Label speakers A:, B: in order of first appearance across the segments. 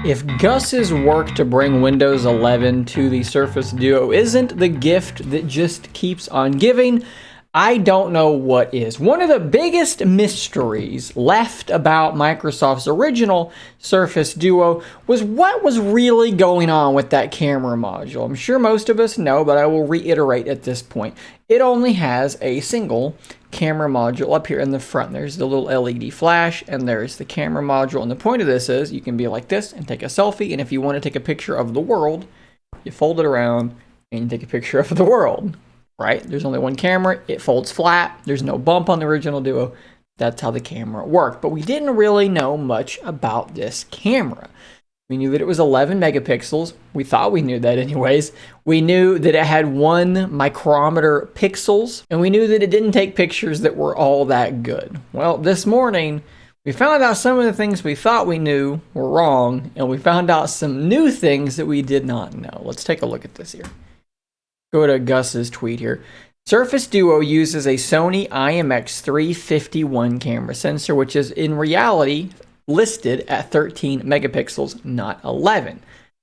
A: If Gus's work to bring Windows 11 to the Surface Duo isn't the gift that just keeps on giving, I don't know what is. One of the biggest mysteries left about Microsoft's original Surface Duo was what was really going on with that camera module. I'm sure most of us know, but I will reiterate at this point. It only has a single camera module up here in the front. There's the little LED flash, and there's the camera module. And the point of this is you can be like this and take a selfie, and if you want to take a picture of the world, you fold it around and you take a picture of the world. Right? There's only one camera. It folds flat. There's no bump on the original Duo. That's how the camera worked. But we didn't really know much about this camera. We knew that it was 11 megapixels. We thought we knew that anyways. We knew that it had 1 micrometer pixels. And we knew that it didn't take pictures that were all that good. Well, this morning, we found out some of the things we thought we knew were wrong. And we found out some new things that we did not know. Let's take a look at this here. Go to Gus's tweet here. Surface Duo uses a Sony IMX351 camera sensor, which is in reality listed at 13 megapixels, not 11.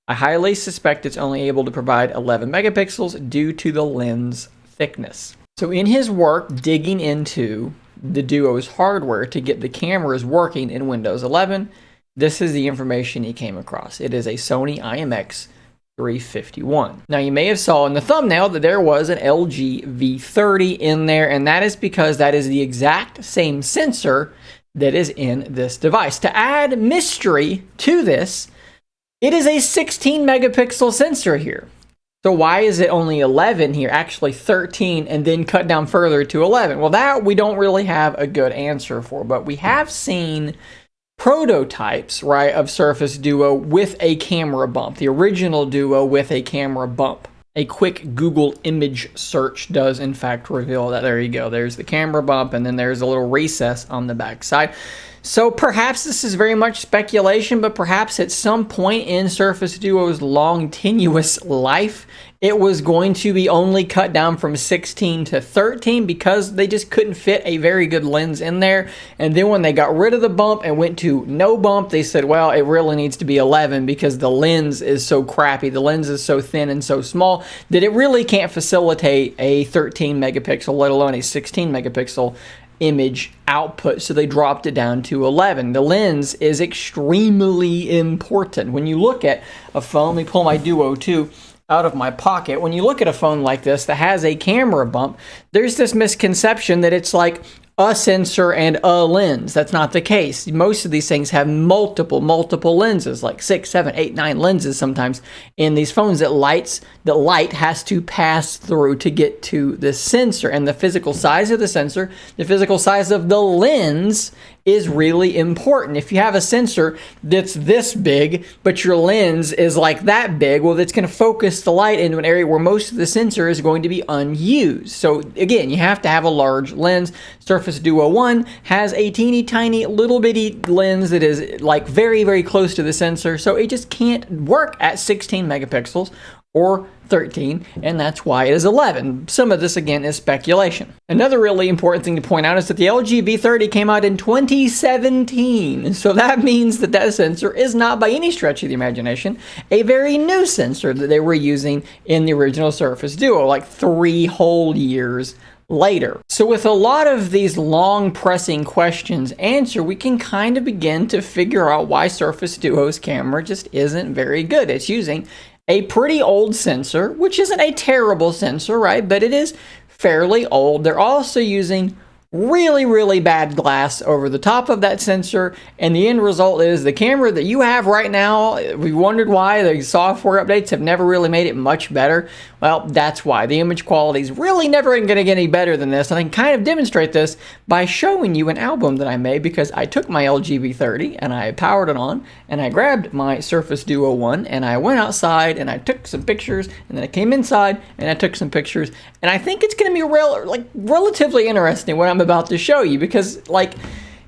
A: I highly suspect it's only able to provide 11 megapixels due to the lens thickness. So in his work digging into the Duo's hardware to get the cameras working in Windows 11, this is the information he came across. It is a Sony IMX 351. Now you may have saw in the thumbnail that there was an LG V30 in there, and that is because that is the exact same sensor that is in this device. To add mystery to this, it is a 16 megapixel sensor here. So why is it only 11 here, actually 13, and then cut down further to 11? Well, that we don't really have a good answer for, but we have seen prototypes, right, of Surface Duo with a camera bump. The original Duo with a camera bump. A quick Google image search does in fact reveal that. There you go. There's the camera bump, and then there's a little recess on the back side. So perhaps this is very much speculation, but perhaps at some point in Surface Duo's long, tenuous life, it was going to be only cut down from 16 to 13 because they just couldn't fit a very good lens in there. And then when they got rid of the bump and went to no bump, they said, well, it really needs to be 11 because the lens is so crappy. The lens is so thin and so small that it really can't facilitate a 13 megapixel, let alone a 16 megapixel image output, so they dropped it down to 11. The lens is extremely important. When you look at a phone, let me pull my Duo 2 out of my pocket. When you look at a phone like this that has a camera bump, there's this misconception that it's like a sensor and a lens. That's not the case. Most of these things have multiple lenses, like 6, 7, 8, 9 lenses sometimes in these phones that light has to pass through to get to the sensor. And the physical size of the sensor, the physical size of the lens is really important. If you have a sensor that's this big, but your lens is like that big, well, that's going to focus the light into an area where most of the sensor is going to be unused. So again, you have to have a large lens. Surface Duo 1 has a teeny tiny little bitty lens that is like very, very close to the sensor. So it just can't work at 16 megapixels or 13, and that's why it is 11. Some of this, again, is speculation. Another really important thing to point out is that the LG V30 came out in 2017, so that means that that sensor is not, by any stretch of the imagination, a very new sensor that they were using in the original Surface Duo, like 3 whole years later. So with a lot of these long pressing questions answered, we can kind of begin to figure out why Surface Duo's camera just isn't very good. It's using a pretty old sensor, which isn't a terrible sensor, right? But it is fairly old. They're also using really, really bad glass over the top of that sensor, and the end result is the camera that you have right now, we wondered why the software updates have never really made it much better. Well, that's why. The image quality is really never going to get any better than this, and I can kind of demonstrate this by showing you an album that I made, because I took my LG V30 and I powered it on, and I grabbed my Surface Duo 1, and I went outside and I took some pictures, and then I came inside and I took some pictures, and I think it's going to be relatively interesting what I'm about to show you, because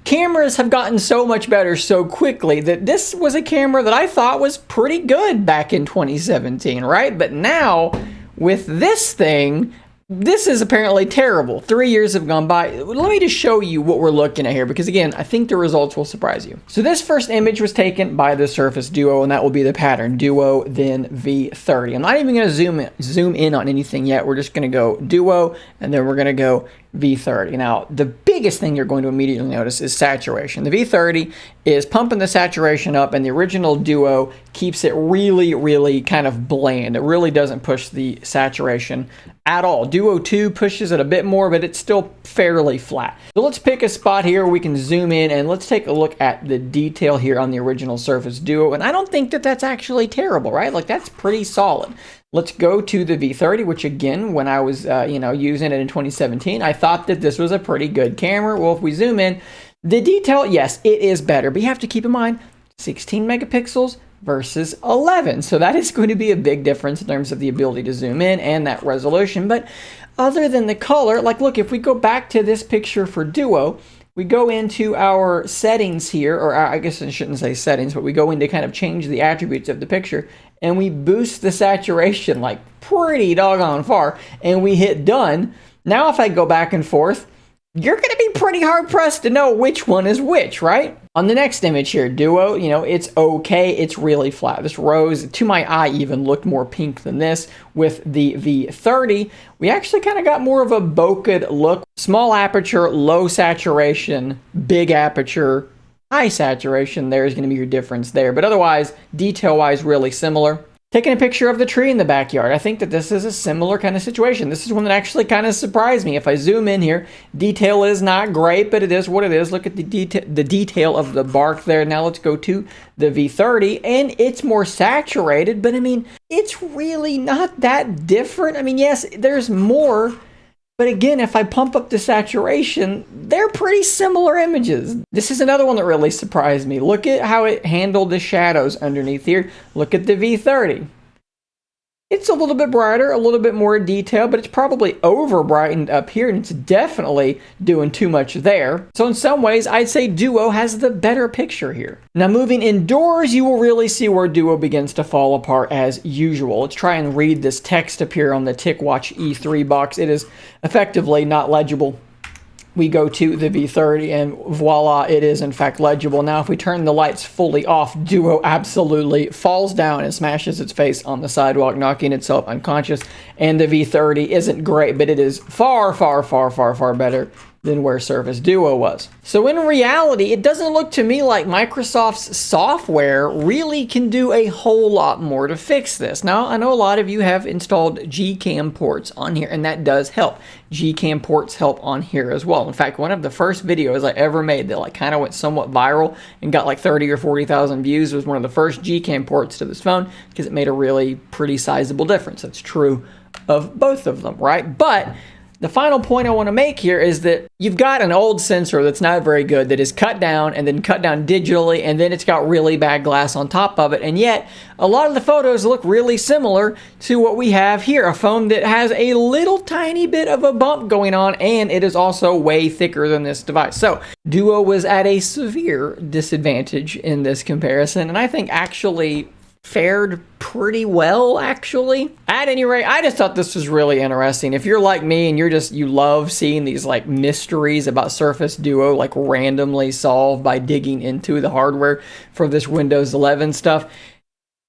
A: cameras have gotten so much better so quickly that this was a camera that I thought was pretty good back in 2017, right? But now with this thing, This is apparently terrible. 3 years have gone by. Let me just show you what we're looking at here, because again, I think the results will surprise you. So this first image was taken by the Surface Duo, and that will be the pattern. Duo, then V30. I'm not even going to zoom in on anything yet. We're just going to go Duo, and then we're going to go V30. Now, the biggest thing you're going to immediately notice is saturation. The V30 is pumping the saturation up, and the original Duo keeps it really, really kind of bland. It really doesn't push the saturation at all. Duo 2 pushes it a bit more, but it's still fairly flat. So let's pick a spot here where we can zoom in, and let's take a look at the detail here on the original Surface Duo. And I don't think that that's actually terrible, right? Like, that's pretty solid. Let's go to the V30, which again, when I was using it in 2017, I thought that this was a pretty good camera. Well, if we zoom in, the detail, yes, it is better, but you have to keep in mind 16 megapixels versus 11. So that is going to be a big difference in terms of the ability to zoom in and that resolution. But other than the color, like, look, if we go back to this picture for Duo, we go into our settings here, or I guess I shouldn't say settings, but we go in to kind of change the attributes of the picture, and we boost the saturation like pretty doggone far, and we hit done. Now if I go back and forth, you're going to be pretty hard pressed to know which one is which, right? On the next image here, Duo, it's okay. It's really flat. This rose, to my eye, even looked more pink than this. With the V30, we actually kind of got more of a bokeh look. Small aperture, low saturation, big aperture, high saturation. There's going to be your difference there. But otherwise, detail-wise, really similar. Taking a picture of the tree in the backyard. I think that this is a similar kind of situation. This is one that actually kind of surprised me. If I zoom in here, detail is not great, but it is what it is. Look at the detail of the bark there. Now let's go to the V30, and it's more saturated, but I mean, it's really not that different. I mean, yes, there's more, but again, if I pump up the saturation, they're pretty similar images. This is another one that really surprised me. Look at how it handled the shadows underneath here. Look at the V30. It's a little bit brighter, a little bit more detail, but it's probably over brightened up here, and it's definitely doing too much there. So in some ways, I'd say Duo has the better picture here. Now moving indoors, you will really see where Duo begins to fall apart as usual. Let's try and read this text up here on the TicWatch E3 box. It is effectively not legible. We go to the V30 and voila, it is in fact legible. Now if we turn the lights fully off, Duo absolutely falls down and smashes its face on the sidewalk, knocking itself unconscious. And the V30 isn't great, but it is far, far, far, far, far better than where Surface Duo was. So in reality, it doesn't look to me like Microsoft's software really can do a whole lot more to fix this. Now, I know a lot of you have installed Gcam ports on here, and that does help. Gcam ports help on here as well. In fact, one of the first videos I ever made that kind of went somewhat viral and got like 30 or 40,000 views was one of the first Gcam ports to this phone, because it made a really pretty sizable difference. That's true of both of them, right? But the final point I want to make here is that you've got an old sensor that's not very good, that is cut down and then cut down digitally, and then it's got really bad glass on top of it, and yet a lot of the photos look really similar to what we have here, a phone that has a little tiny bit of a bump going on, and it is also way thicker than this device. So Duo was at a severe disadvantage in this comparison, and I think actually fared pretty well, actually. At any rate, I just thought this was really interesting. If you're like me and you love seeing these like mysteries about Surface Duo like randomly solved by digging into the hardware for this Windows 11 stuff,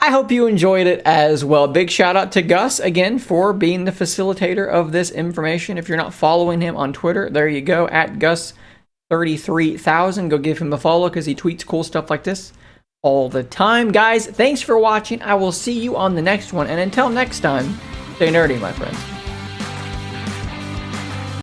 A: I hope you enjoyed it as well. Big shout out to Gus again for being the facilitator of this information. If you're not following him on Twitter, there you go, at Gus33,000. Go give him a follow because he tweets cool stuff like this all the time. Guys, thanks for watching. I will see you on the next one, and until next time, stay nerdy, my friends.